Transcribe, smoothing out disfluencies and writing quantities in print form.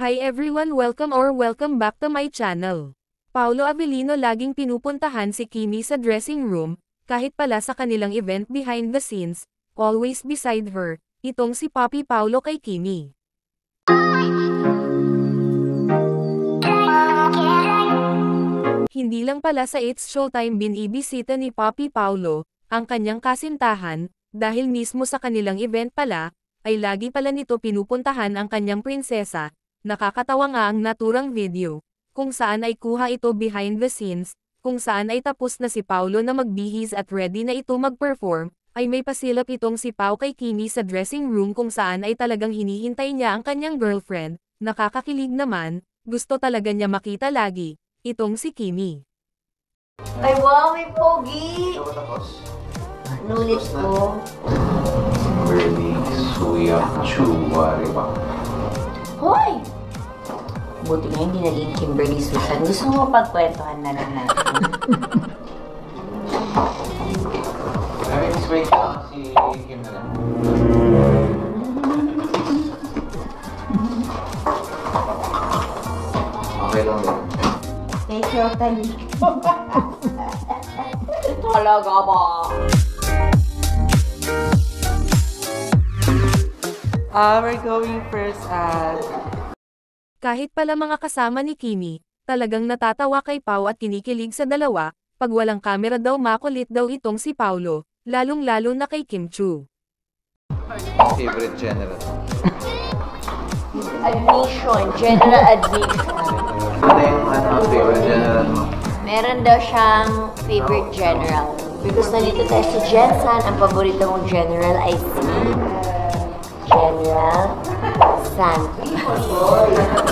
Hi everyone, welcome back to my channel. Paolo Avellino laging pinupuntahan si Kimi sa dressing room, kahit pala sa kanilang event behind the scenes, always beside her, itong si Papi Paolo kay Kimi. Hindi lang pala sa It's Showtime binibisita ni Papi Paolo, ang kanyang kasintahan, dahil mismo sa kanilang event pala, ay lagi pala nito pinupuntahan ang kanyang prinsesa. Nakakatawa nga ang naturang video, kung saan ay kuha ito behind the scenes, kung saan ay tapos na si Paolo na magbihis at ready na ito mag-perform, ay may pasilap itong si Pao kay Kimi sa dressing room kung saan ay talagang hinihintay niya ang kanyang girlfriend. Nakakakilig naman, gusto talaga niya makita lagi, itong si Kimi. Ay wow, may pogi! Nulit ko. Really suya chuwa, diba? Hoy! Buti nga hindi naging Kimberly Susan. Gusto mo pagkwentuhan na lang natin. Ay, wait lang si Kim na lang. Okay lang din. Take your time. Talaga ba? We're going first at... Kahit pala mga kasama ni Kimi, talagang natatawa kay Pao at kinikilig sa dalawa, pag walang kamera daw makulit daw itong si Paolo, lalong-lalo na kay Kim Chu. Favorite general. Admission. General admission. Ano yung favorite general mo? Meron daw siyang favorite general. Because nandito tayo si Jensen, ang paborito mong general ay si General Santos.